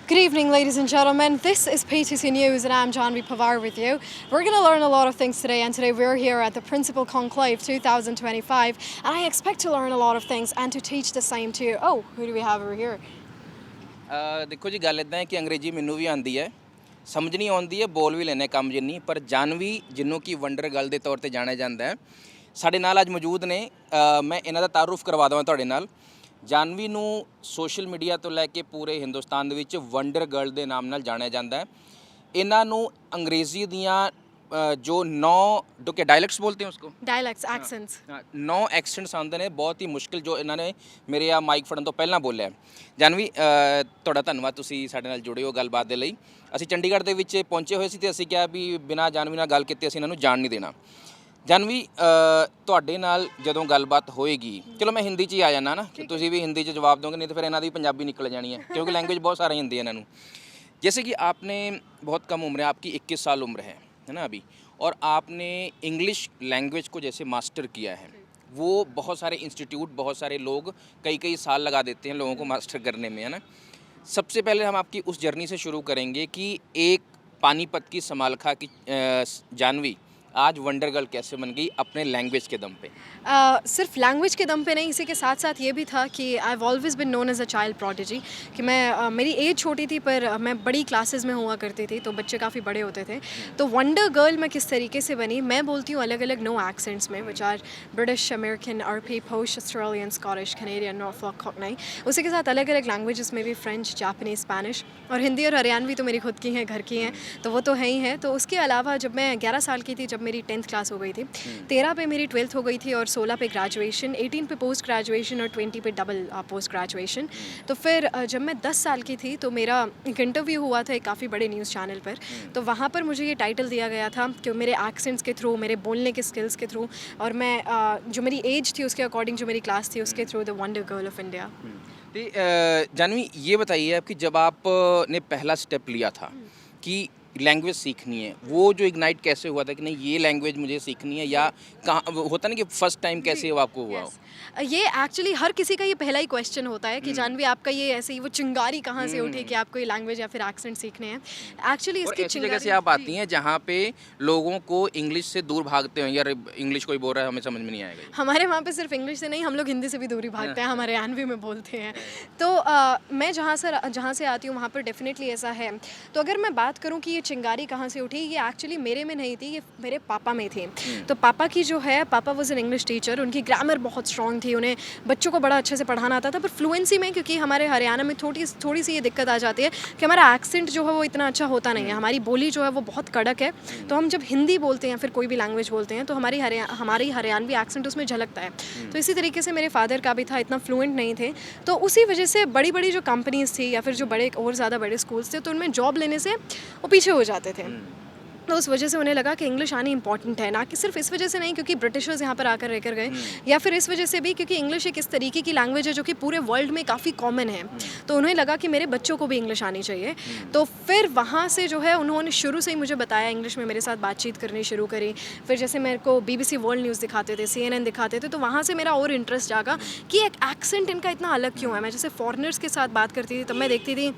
Good evening, ladies and gentlemen. This is PTC News, and I'm Janvi Pavar with you. We're going to learn a lot of things today, and today we're here at the Principal Conclave 2025, and I expect to learn a lot of things and to teach the same to you. Oh, who do we have over here? ਦੇਖੋ ਜੀ ਗੱਲ ਇੱਦਾਂ ਹੈ ਕਿ ਅੰਗਰੇਜ਼ੀ ਮੈਨੂੰ ਵੀ ਆਉਂਦੀ ਹੈ, ਸਮਝਣੀ ਆਉਂਦੀ ਹੈ, ਬੋਲ ਵੀ ਲੈਣੇ ਕੰਮ ਜਿੰਨੀ, ਪਰ ਜਾਨਵੀ ਜਿਹਨੂੰ ਕਿ ਵੰਡਰ ਗਰਲ ਦੇ ਤੌਰ ਤੇ ਜਾਣਿਆ ਜਾਂਦਾ ਹੈ, ਸਾਡੇ ਨਾਲ ਅੱਜ ਮੌਜੂਦ ਨੇ। ਮੈਂ ਇਹਨਾਂ ਦਾ ਤਾਰੁਫ ਕਰਵਾ ਦਵਾਂ ਤੁਹਾਡੇ ਨਾਲ। ਜਾਨਵੀ ਨੂੰ ਸੋਸ਼ਲ ਮੀਡੀਆ ਤੋਂ ਲੈ ਕੇ ਪੂਰੇ ਹਿੰਦੁਸਤਾਨ ਦੇ ਵਿੱਚ ਵੰਡਰ ਗਰਲ ਦੇ ਨਾਮ ਨਾਲ ਜਾਣਿਆ ਜਾਂਦਾ ਹੈ। ਇਹਨਾਂ ਨੂੰ ਅੰਗਰੇਜ਼ੀ ਦੀਆਂ जो 9 जो के डायलैक्ट्स बोलते हैं उसको Dialects, accents. 9 ਐਕਸੈਂਟਸ ਆਉਂਦੇ ਨੇ, ਬਹੁਤ ਹੀ ਮੁਸ਼ਕਿਲ, ਜੋ ਇਹਨਾਂ ਨੇ ਮੇਰੇ ਆ ਮਾਈਕ ਫੜਨ ਤੋਂ ਪਹਿਲਾਂ ਬੋਲਿਆ। ਜਾਨਵੀ, ਤੁਹਾਡਾ ਧੰਨਵਾਦ, ਤੁਸੀਂ ਸਾਡੇ ਨਾਲ ਜੁੜੇ ਹੋ ਗੱਲਬਾਤ ਦੇ ਲਈ। ਅਸੀਂ ਚੰਡੀਗੜ੍ਹ ਦੇ ਵਿੱਚ ਪਹੁੰਚੇ ਹੋਏ ਸੀ ਤੇ ਅਸੀਂ ਕਿਹਾ ਵੀ ਬਿਨਾਂ ਜਾਨਵੀ ਨਾਲ ਗੱਲ ਕੀਤੇ ਅਸੀਂ ਇਹਨਾਂ ਨੂੰ ਜਾਣ ਨਹੀਂ ਦੇਣਾ। ਜਾਨਵੀ, ਤੁਹਾਡੇ ਨਾਲ ਜਦੋਂ ਗੱਲਬਾਤ ਹੋਏਗੀ, ਚਲੋ ਮੈਂ ਹਿੰਦੀ 'ਚ ਹੀ ਆ ਜਾਣਾ ਨਾ, ਕਿ ਤੁਸੀਂ ਵੀ ਹਿੰਦੀ 'ਚ ਜਵਾਬ ਦੋਗੇ, नहीं तो फिर ਇਹਨਾਂ ਦੀ ਪੰਜਾਬੀ ਨਿਕਲ ਜਾਣੀ है, क्योंकि लैंग्वेज बहुत सारी हिंदी है ਇਹਨਾਂ ਨੂੰ। जैसे कि आपने बहुत कम उम्र है, आपकी 21 साल उम्र है ना अभी, और आपने इंग्लिश लैंग्वेज को जैसे मास्टर किया है, वो बहुत सारे इंस्टीट्यूट, बहुत सारे लोग कई कई साल लगा देते हैं लोगों को मास्टर करने में, है ना। सबसे पहले हम आपकी उस जर्नी से शुरू करेंगे कि एक पानीपत की समालखा की जानवी आज वंडर गर्ल कैसे बन गई अपने लैंग्वेज के दम पे? सिर्फ लैंग्वेज के दम पे नहीं, इसी के साथ साथ ये भी था कि I have always been known as a child prodigy, कि मैं मेरी एज छोटी थी पर मैं बड़ी क्लासेस में हुआ करती थी, तो बच्चे काफ़ी बड़े होते थे। तो वंडर गर्ल मैं किस तरीके से बनी, मैं बोलती हूँ अलग अलग 9 एक्सेंट्स में, which are British, American, RP, posh, Australian, Scottish, Canadian, Norfolk, cockney. उसी के साथ अलग अलग लैंग्वेजेस में भी फ्रेंच, जापानीज, स्पेनिश और हिंदी और हरियाणवी तो मेरी खुद की हैं, घर की हैं, तो वो तो है ही है। तो उसके अलावा जब मैं 11 साल की थी, जब मेरी 10th क्लास हो गई थी, 13 पे मेरी 12th हो गई थी और 16 पे ग्रेजुएशन, 18 पे पोस्ट ग्रेजुएशन और 20 पे डबल पोस्ट ग्रेजुएशन। तो फिर जब मैं 10 साल की थी तो मेरा एक इंटरव्यू हुआ था एक काफ़ी बड़े न्यूज़ चैनल पर, तो वहाँ पर मुझे ये टाइटल दिया गया था कि मेरे एक्सेंट्स के थ्रू, मेरे बोलने के स्किल्स के थ्रू, और मैं जो मेरी एज थी उसके अकॉर्डिंग जो मेरी क्लास थी उसके through the wonder girl of India. Janhvi, ये बताइए आपकी जब आपने पहला स्टेप लिया था कि लैंग्वेज सीखनी है, वो जो इग्नाइट कैसे हुआ था कि नहीं ये लैंग्वेज मुझे सीखनी है, या कहाँ होता ना कि फर्स्ट टाइम कैसे वो आपको हुआ हो? ये एक्चुअली हर किसी का ये पहला ही क्वेश्चन होता है कि जानवी आपका ये ऐसे ही वो चिंगारी कहाँ से उठी कि आपको ये लैंग्वेज या फिर एक्सेंट सीखने हैं। एक्चुअली इसकी ऐसी जगह से आप आती हैं जहाँ पे लोगों को इंग्लिश से दूर भागते हैं, यार इंग्लिश कोई बोल रहा है हमें समझ में नहीं आएगा। हमारे वहाँ पे सिर्फ इंग्लिश से नहीं, हम लोग हिंदी से भी दूरी भागते हैं, हमारे हरियाणवी में बोलते हैं। तो मैं जहाँ से आती हूँ वहाँ पर डेफिनेटली ऐसा है। तो अगर मैं बात करूँ कि ये चिंगारी कहाँ से उठी, ये एक्चुअली मेरे में नहीं थी, ये मेरे पापा में थी। तो पापा की जो है, पापा वॉज एन इंग्लिश टीचर, उनकी ग्रामर बहुत स्ट्रॉन्ग थी, उन्हें बच्चों को बड़ा अच्छे से पढ़ाना आता था, पर फ्लुएंसी में, क्योंकि हमारे हरियाणा में थोड़ी सी ये दिक्कत आ जाती है कि हमारा एक्सेंट जो है वो इतना अच्छा होता नहीं है, हमारी बोली जो है वो बहुत कड़क है। तो हम जब हिंदी बोलते हैं फिर कोई भी लैंग्वेज बोलते हैं तो हमारी हरियाणवी एक्सेंट उसमें झलकता है। तो इसी तरीके से मेरे फादर का भी था, इतना फ्लुएंट नहीं थे, तो उसी वजह से बड़ी बड़ी जो कंपनीज थी या फिर जो बड़े और ज़्यादा बड़े स्कूल्स थे, तो उनमें जॉब लेने से वो पीछे हो जाते थे। तो उस वजह से उन्हें लगा कि इंग्लिश आनी इंपॉर्टेंट है, ना कि सिर्फ इस वजह से नहीं क्योंकि ब्रिटिशर्स यहाँ पर आकर रहकर गए, या फिर इस वजह से भी क्योंकि इंग्लिश एक इस तरीके की लैंग्वेज है जो कि पूरे वर्ल्ड में काफ़ी कॉमन है। तो उन्हें लगा कि मेरे बच्चों को भी इंग्लिश आनी चाहिए। तो फिर वहाँ से जो है उन्होंने शुरू से ही मुझे बताया, इंग्लिश में मेरे साथ बातचीत करनी शुरू करी। फिर जैसे मेरे को BBC वर्ल्ड न्यूज़ दिखाते थे, CNN दिखाते थे, तो वहाँ से मेरा और इंटरेस्ट जागा कि एक एक्सेंट इनका इतना अलग क्यों है। मैं जैसे फॉरेनर्स के साथ बात करती थी तब मैं देखती थी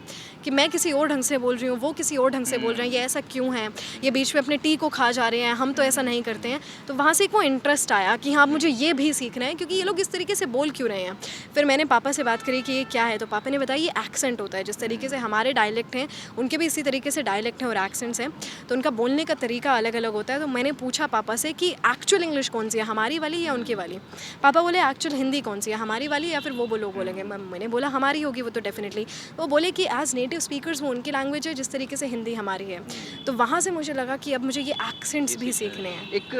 कि मैं किसी और ढंग से बोल रही हूँ, वो किसी और ढंग से बोल रहे हैं, ये ऐसा क्यों है, ये बीच में अपने टी को खा जा रहे हैं, हम तो ऐसा नहीं करते हैं। तो वहाँ से एक वो इंटरेस्ट आया कि हाँ मुझे ये भी सीखना है, क्योंकि ये लोग इस तरीके से बोल क्यों रहे हैं। फिर मैंने पापा से बात करी कि ये क्या है, तो पापा ने बताया ये एक्सेंट होता है, जिस तरीके से हमारे डायलेक्ट हैं उनके भी इसी तरीके से डायलेक्ट हैं और एक्सेंट्स हैं, तो उनका बोलने का तरीका अलग अलग होता है। तो मैंने पूछा पापा से कि एक्चुअल इंग्लिश कौन सी है, हमारी वाली या उनकी वाली। पापा बोले एक्चुअल हिंदी कौन सी है, हमारी वाली या फिर वो लोग बोलेंगे। मैंने बोला हमारी होगी वो तो डेफिनेटली। वो बोले कि एज नेटिव स्पीकर्स वो उनकी लैंग्वेज है जिस तरीके से हिंदी हमारी है। तो वहाँ से मुझे लगा कि अब मुझे ये एक्सेंट्स भी सीखने हैं। एक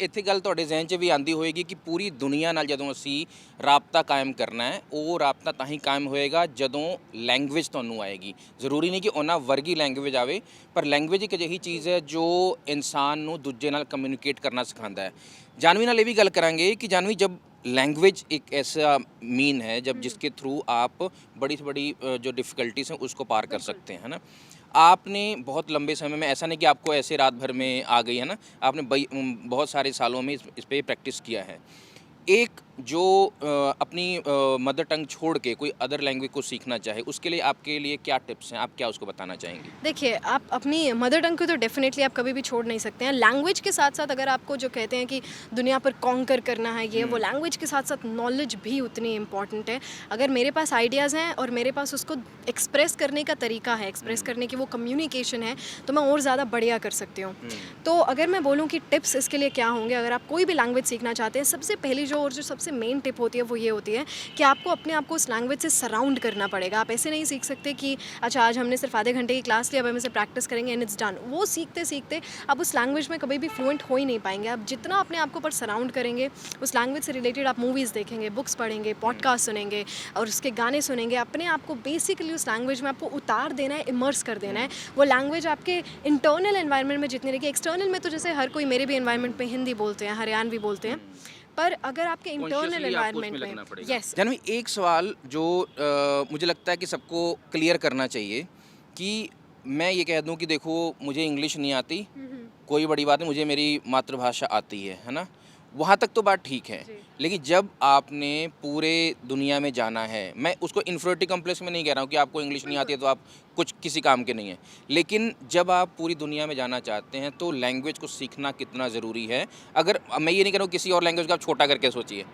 ਇੱਥੇ ਗੱਲ ਤੁਹਾਡੇ ਜ਼ਿਹਨ 'ਚ ਵੀ ਆਂਦੀ ਹੋਏਗੀ ਕਿ ਪੂਰੀ ਦੁਨੀਆ ਨਾਲ ਜਦੋਂ ਅਸੀਂ ਰਾਬਤਾ ਕਾਇਮ ਕਰਨਾ ਹੈ, ਉਹ ਰਾਬਤਾ ਤਾਂ ਹੀ ਕਾਇਮ ਹੋਏਗਾ ਜਦੋਂ ਲੈਂਗੁਏਜ ਤੁਹਾਨੂੰ ਆਏਗੀ। ਜ਼ਰੂਰੀ ਨਹੀਂ ਕਿ ਉਹਨਾਂ ਵਰਗੀ ਲੈਂਗੁਏਜ ਆਵੇ, ਪਰ ਲੈਂਗੁਏਜ ਇੱਕ ਅਜਿਹੀ ਚੀਜ਼ ਹੈ ਜੋ ਇਨਸਾਨ ਨੂੰ ਦੂਜੇ ਨਾਲ ਕਮਿਊਨੀਕੇਟ ਕਰਨਾ ਸਿਖਾਉਂਦਾ ਹੈ। ਜਾਨਵੀ ਨਾਲ ਇਹ ਵੀ ਗੱਲ ਕਰਾਂਗੇ ਕਿ ਜਾਨਵੀ, जब लैंग्वेज एक ऐसा मीन है जब जिसके थ्रू आप बड़ी से बड़ी जो डिफ़िकल्टीज़ हैं उसको पार कर सकते हैं, है ना। आपने बहुत लंबे समय में, ऐसा नहीं कि आपको ऐसे रात भर में आ गई है ना, आपने बहुत सारे सालों में इस पे प्रैक्टिस किया है। एक जो अपनी मदर टंग छोड़ के कोई अदर लैंग्वेज को सीखना चाहे, उसके लिए आपके लिए क्या टिप्स हैं, आप क्या उसको बताना चाहेंगी? देखिए, आप अपनी मदर टंग को तो डेफ़िनेटली आप कभी भी छोड़ नहीं सकते हैं। लैंग्वेज के साथ-साथ अगर आपको जो कहते हैं कि दुनिया पर कॉन्कर करना है ये वो, लैंग्वेज के साथ-साथ नॉलेज भी उतनी इम्पॉर्टेंट है। अगर मेरे पास आइडियाज़ हैं और मेरे पास उसको एक्सप्रेस करने का तरीका है, एक्सप्रेस करने की वो कम्युनिकेशन है, तो मैं और ज़्यादा बढ़िया कर सकती हूँ। तो अगर मैं बोलूँ कि टिप्स इसके लिए क्या होंगे, अगर आप कोई भी लैंग्वेज सीखना चाहते हैं, सबसे पहली जो सबसे मेन टिप होती है वो ये होती है कि आपको अपने आप को उस लैंग्वेज से सराउंड करना पड़ेगा। आप ऐसे नहीं सीख सकते कि अच्छा आज हमने सिर्फ आधे घंटे की क्लास ली, अब हम इसे प्रैक्टिस करेंगे एंड इट्स डन। वो सीखते सीखते आप उस लैंग्वेज में कभी भी फ्लुएंट हो ही नहीं पाएंगे। आप जितना अपने आप को पर सराउंड करेंगे, उस लैंग्वेज से रिलेटेड आप मूवीज़ देखेंगे, बुक्स पढ़ेंगे, पॉडकास्ट सुनेंगे और उसके गाने सुनेंगे, अपने आप को बेसिकली उस लैंग्वेज में आपको उतार देना है, इमर्स कर देना है। वो लैंग्वेज आपके इंटरनल एनवायरनमेंट में जितनी रहेगी, एक्सटर्नल में तो जैसे हर कोई, मेरे भी एनवायरनमेंट में हिंदी बोलते हैं, हरियाणवी बोलते हैं, पर अगर आपके इंटरनल कॉन्शियसली आपको उसमें एनवायरनमेंट लगना में पड़ेगा। यस जानवी, एक सवाल जो मुझे लगता है कि सबको क्लियर करना चाहिए कि मैं ये कह दूं कि देखो मुझे इंग्लिश नहीं आती, कोई बड़ी बात नहीं, मुझे मेरी मातृभाषा आती है ना, वहाँ तक तो बात ठीक है। जी। लेकिन जब आपने पूरे दुनिया में जाना है, मैं उसको इन्फीरियरिटी कॉम्प्लेक्स में नहीं कह रहा हूँ कि आपको इंग्लिश नहीं आती है तो आप कुछ किसी काम के नहीं हैं, लेकिन जब आप पूरी दुनिया में जाना चाहते हैं तो लैंग्वेज को सीखना कितना ज़रूरी है। अगर मैं ये नहीं कह रहा हूँ किसी और लैंग्वेज को आप छोटा करके सोचिए।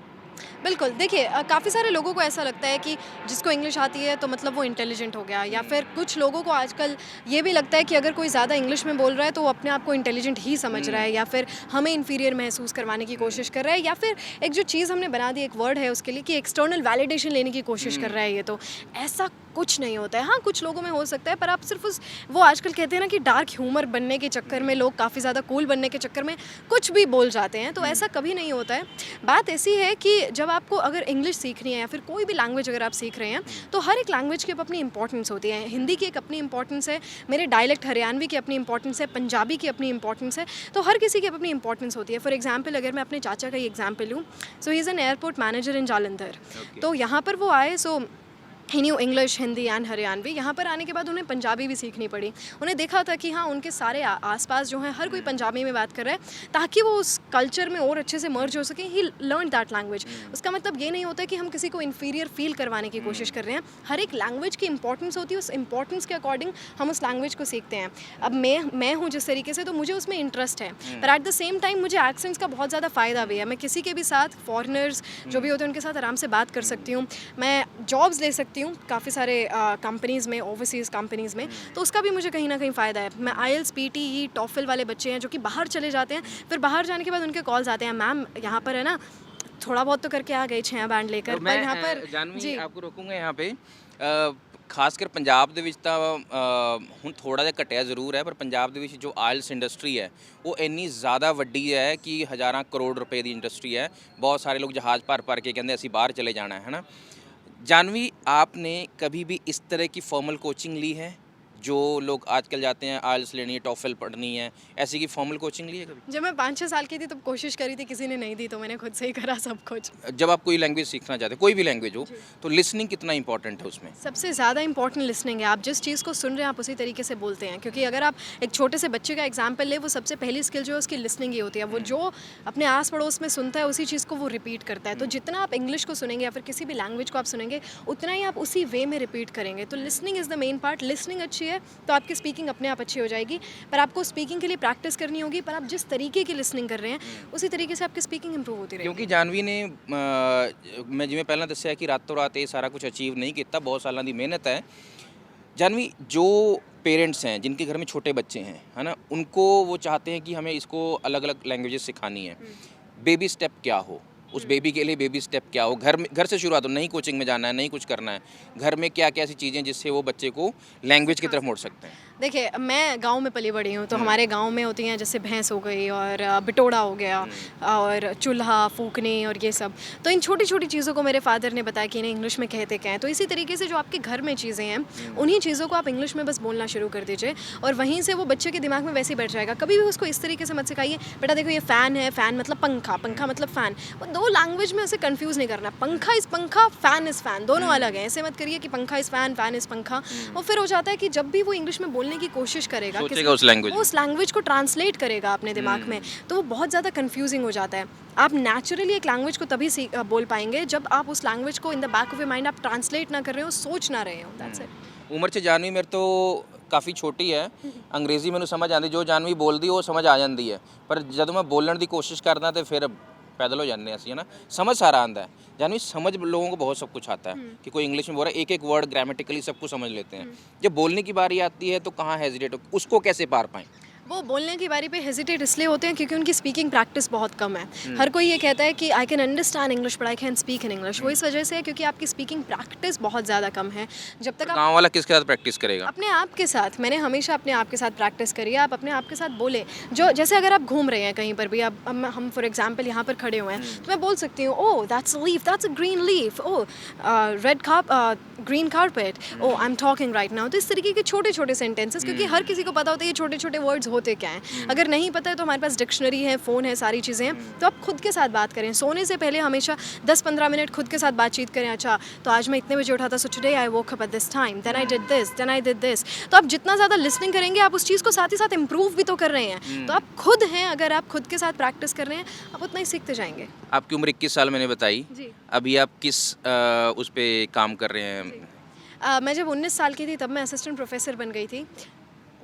बिल्कुल, देखिए काफ़ी सारे लोगों को ऐसा लगता है कि जिसको इंग्लिश आती है तो मतलब वो इंटेलिजेंट हो गया, या फिर कुछ लोगों को आजकल ये भी लगता है कि अगर कोई ज़्यादा इंग्लिश में बोल रहा है तो वो अपने आप को इंटेलिजेंट ही समझ रहा है, या फिर हमें इन्फीरियर महसूस करवाने की कोशिश कर रहा है, या फिर एक जो चीज़ हमने बना दी, एक वर्ड है उसके लिए कि एक्सटर्नल वैलिडेशन लेने की कोशिश कर रहा है ये, तो ऐसा कुछ नहीं होता है। हाँ, कुछ लोगों में हो सकता है, पर आप सिर्फ उस वो आजकल कहते हैं ना कि डार्क ह्यूमर बनने के चक्कर में लोग काफ़ी ज़्यादा कूल बनने के चक्कर में कुछ भी बोल जाते हैं, तो ऐसा कभी नहीं होता है। बात ऐसी है कि जब आपको अगर इंग्लिश सीखनी है या फिर कोई भी लैंग्वेज अगर आप सीख रहे हैं, तो हर एक लैंग्वेज की अपनी इंपॉर्टेंस होती है। हिंदी की एक अपनी इंपॉर्टेंस है, मेरे डायलेक्ट हरियाणवी की अपनी इंपॉर्टेंस है, पंजाबी की अपनी इंपॉर्टेंस है, तो हर किसी की अपनी इंपॉर्टेंस होती है। फॉर एग्जाम्पल अगर मैं अपने चाचा का ही एग्जाम्पल लूँ, so he is an airport manager in Jalandhar. तो यहाँ पर वो आए, so he knew English, Hindi and Haryanvi. यहाँ पर आने के बाद उन्हें पंजाबी भी सीखनी पड़ी। उन्हें देखा था कि हाँ, उनके सारे आसपास जो हैं हर कोई पंजाबी में बात कर रहा है, ताकि वो उस कल्चर में और अच्छे से मर्ज हो सके। ही लर्न दैट लैंग्वेज। उसका मतलब ये नहीं होता कि हम किसी को इन्फीरियर फील करवाने की कोशिश कर रहे हैं। हर एक लैंग्वेज की इंपॉर्टेंस होती है, उस इंपॉर्टेंस के अकॉर्डिंग हम उस लैंग्वेज को सीखते हैं। अब मैं हूँ जिस तरीके से, तो मुझे उसमें इंटरेस्ट है, पर एट द सेम टाइम मुझे एक्सेंट्स का बहुत ज़्यादा फ़ायदा भी है। मैं किसी के भी साथ, फॉरेनर्स जो भी होते हैं उनके साथ आराम से बात कर सकती हूँ। मैं जॉब्स ले सकती हूँ काफ़ी सारे कंपनीज़ में, ओवरसीज़ कंपनीज़ में, तो उसका भी मुझे कहीं ना कहीं फ़ायदा है। मैं आईएलटीएस, पीटीई, टॉफल वाले बच्चे हैं जो कि बाहर चले जाते हैं, फिर बाहर जाने के बाद उनके कॉल्स आते हैं, मैम यहाँ पर है ना, थोड़ा बहुत तो करके आ गए 6 बैंड लेकर, तो पर यहाँ पर जानवी आपको रोकूंगा यहाँ पे। ਖਾਸਕਰ ਪੰਜਾਬ ਦੇ ਵਿੱਚ ਤਾਂ ਹੁਣ ਥੋੜਾ ਜਿਹਾ ਘਟਿਆ ਜ਼ਰੂਰ ਹੈ, ਪਰ ਪੰਜਾਬ ਦੇ ਵਿੱਚ ਜੋ ਆਇਲਸ ਇੰਡਸਟਰੀ ਹੈ ਉਹ ਇੰਨੀ ਜ਼ਿਆਦਾ ਵੱਡੀ ਹੈ ਕਿ ਹਜ਼ਾਰਾਂ ਕਰੋੜ ਰੁਪਏ ਦੀ ਇੰਡਸਟਰੀ है। बहुत सारे लोग जहाज़ भर के कहते ਅਸੀਂ बाहर चले जाना है ना। जानवी, आपने कभी भी इस तरह की फॉर्मल कोचिंग ली है? जो लोग आजकल जाते हैं आइल्स लेनी है, टॉफल पढ़नी है, ऐसी की फॉर्मल कोचिंग ली है कभी? जब मैं 5-6 साल की थी तब कोशिश करी थी, किसी ने नहीं दी, तो मैंने खुद से ही करा सब कुछ। जब आप कोई लैंग्वेज सीखना चाहते हैं, कोई भी लैंग्वेज हो, तो लिसनिंग कितना इंपॉर्टेंट है उसमें? सबसे ज़्यादा इंपॉर्टेंट लिसनिंग है। आप जिस चीज़ को सुन रहे हैं आप उसी तरीके से बोलते हैं, क्योंकि अगर आप एक छोटे से बच्चे का एग्जाम्पल ले, वो सबसे पहली स्किल जो है उसकी लिसनिंग ही होती है। वो जो अपने आस पड़ोस में सुनता है उसी चीज़ को वो रिपीट करता है। तो जितना आप इंग्लिश को सुनेंगे या फिर किसी भी लैंग्वेज को आप सुनेंगे, उतना ही आप उसी वे में रिपीट करेंगे। तो listening is the main part. Listening अच्छी है तो आपकी स्पीकिंग अपने आप अच्छी हो जाएगी, पर आपको स्पीकिंग के लिए प्रैक्टिस करनी होगी। पर आप जिस तरीके की लिसनिंग कर रहे हैं उसी तरीके से आपकी स्पीकिंग इंप्रूव होती रहेगी। ਕਿਉਂਕਿ ਜਾਨਵੀ ਨੇ ਮੈਂ ਜਿਵੇਂ ਪਹਿਲਾਂ ਦੱਸਿਆ ਕਿ ਰਾਤੋਂ ਰਾਤ ਇਹ ਸਾਰਾ ਕੁਝ ਅਚੀਵ नहीं ਕੀਤਾ, बहुत सालों की मेहनत है। जानवी, जो पेरेंट्स हैं जिनके घर में छोटे बच्चे हैं, है ना, उनको वो चाहते हैं कि हमें इसको अलग अलग लैंग्वेजेस सिखानी है, बेबी स्टेप क्या हो, उस बेबी के लिए बेबी स्टेप क्या हो? घर से शुरुआत हो, नहीं कोचिंग में जाना है, नहीं कुछ करना है, घर में क्या क्या ऐसी चीज़ें जिससे वो बच्चे को लैंग्वेज की तरफ मोड़ सकते हैं? देखिए, मैं गांव में पली बड़ी हूँ, तो हमारे गांव में होती हैं जैसे भैंस हो गई और बिटोड़ा हो गया और चूल्हा फूकनी और ये सब। तो इन छोटी छोटी चीज़ों को मेरे फादर ने बताया कि इन्हें इंग्लिश में कहते क्या हैं। तो इसी तरीके से जो आपके घर में चीज़ें हैं, उन्हीं चीज़ों को आप इंग्लिश में बस बोलना शुरू कर दीजिए, और वहीं से वो बच्चे के दिमाग में वैसे ही बैठ जाएगा। कभी भी उसको इस तरीके से मत सिखाइए, बेटा देखो ये फ़ैन है, फ़ैन मतलब पंखा, पंखा मतलब फ़ैन। वो 2 वो लैंग्वेज में उसे कंफ्यूज नहीं करना। पंखा इज़ पंखा, फ़ैन इज़ फ़ैन, दोनों अलग हैं। ऐसे मत करिए कि पंखा इज़ फ़ैन, फ़ैन इज़ पंखा। और फिर हो जाता है कि जब भी वो इंग्लिश में बोलने की कोशिश करेगा, सोचेगा उस लैंग्वेज वो उस लैंग्वेज को ट्रांसलेट करेगा अपने दिमाग में, तो वो बहुत ज़्यादा कंफ्यूजिंग हो जाता है। आप नेचुरली एक लैंग्वेज को तभी बोल पाएंगे जब आप उस लैंग्वेज को in the back of your mind आप ट्रांसलेट ना कर रहे हो, सोच ना रहे हो। That's it. ਉਮਰ 'ਚ ਜਾਨਵੀ ਮੇਰੇ ਤੋਂ ਕਾਫੀ ਛੋਟੀ ਹੈ, ਅੰਗਰੇਜ਼ੀ ਮੈਨੂੰ ਸਮਝ ਆਉਂਦੀ, ਜੋ ਜਾਨਵੀ ਬੋਲਦੀ ਉਹ ਸਮਝ ਆ ਜਾਂਦੀ ਹੈ, ਪਰ ਜਦੋਂ ਮੈਂ ਬੋਲਣ ਦੀ ਕੋਸ਼ਿਸ਼ ਕਰਦਾ ਤੇ ਫਿਰ पैदल हो जाते हैं ਅਸੀਂ, है ना। समझ सारा आता है, जानवी समझ लोगों को बहुत सब कुछ आता है कि कोई इंग्लिश में बोल रहा है, एक एक वर्ड ग्रामेटिकली सब कुछ समझ लेते हैं। जब बोलने की बारी आती है तो कहाँ हेजिटेट, उसको कैसे पार पाएं? वो बोलने की बारी पे हेजिटेट इसलिए होते हैं क्योंकि उनकी स्पीकिंग प्रैक्टिस बहुत कम है। हर कोई ये कहता है कि I can understand English but I can speak in English. वो इस वजह से है क्योंकि आपकी स्पीकिंग प्रैक्टिस बहुत ज़्यादा कम है। जब तक आप गाँव वाला किसके साथ प्रैक्टिस करेगा? अपने आप के साथ, मैंने हमेशा अपने आप के साथ प्रैक्टिस करी है। आप अपने आप के साथ बोले, जो जैसे अगर आप घूम रहे हैं कहीं पर भी, अब हम फॉर एग्जांपल यहाँ पर खड़े हुए हैं, तो मैं बोल सकती हूँ, oh that's a leaf, that's a green leaf, oh red green carpet, oh I am talking right now. तो इस तरीके के छोटे छोटे सेंटेंसेस, क्योंकि हर किसी को पता होता है ये छोटे छोटे वर्ड्स होते क्या हैं। अगर नहीं पता है तो हमारे पास डिक्शनरी है, फ़ोन है, सारी चीज़ें हैं। तो आप खुद के साथ बात करें, सोने से पहले हमेशा 10-15 मिनट खुद के साथ बातचीत करें। अच्छा, तो आज मैं इतने बजे उठा था, so today I woke up at this time, then I did this, then I did this. तो आप जितना ज़्यादा लिसनिंग करेंगे, आप उस चीज़ को साथ ही साथ इम्प्रूव भी तो कर रहे हैं। तो आप खुद हैं, अगर आप खुद के साथ प्रैक्टिस कर रहे हैं, आप उतना ही सीखते जाएंगे। आपकी उम्र 21 साल मैंने बताई, जी। अभी आप किस उस पर काम कर रहे हैं? मैं जब 19 साल की थी तब मैं असिस्टेंट प्रोफेसर बन गई थी।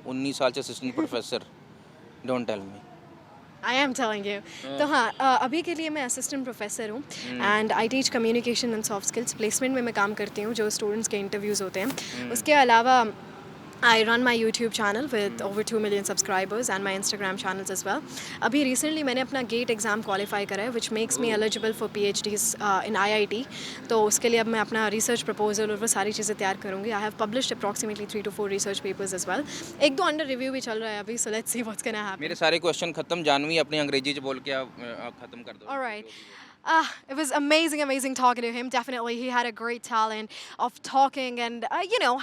19 साल से assistant professor, don't tell me. I am telling you. तो हाँ, अभी के लिए मैं असिस्टेंट प्रोफेसर हूँ and I teach communication and soft skills. Placement में मैं काम करती हूँ, जो स्टूडेंट्स के इंटरव्यूज़ होते हैं। उसके अलावा I run my YouTube channel with over 2 million subscribers and my Instagram channels as well. अभी recently मैंने अपना GATE एग्ज़ाम क्वालिफाई करा है, which makes me eligible for PhDs in IIT. तो उसके लिए अब मैं अपना रिसर्च प्रपोजल और वो सारी चीज़ें तैयार करूँगी. I have published approximately 3 to 4 research papers as well. एक दो अंडर रिव्यू भी चल रहा है अभी, so let's see what's gonna happen. मेरे सारे क्वेश्चन खत्म, जानवी अपनी अंग्रेजी से बोल के आप खत्म कर दो। All right. It was amazing talking to him. Definitely, he had a great talent of talking and,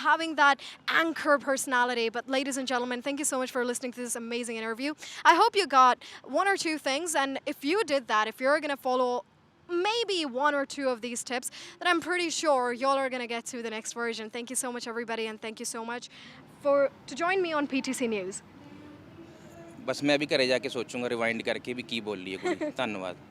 having that anchor personality. But ladies and gentlemen, thank you so much for listening to this amazing interview. I hope you got one or two things. And if you did that, if you're going to follow maybe one or two of these tips, then I'm pretty sure y'all are going to get to the next version. Thank you so much, everybody. And thank you so much to join me on PTC News. बस मैं भी घरे जाके सोचूंगा rewind करके भी की बोल रही है कोई। धन्यवाद।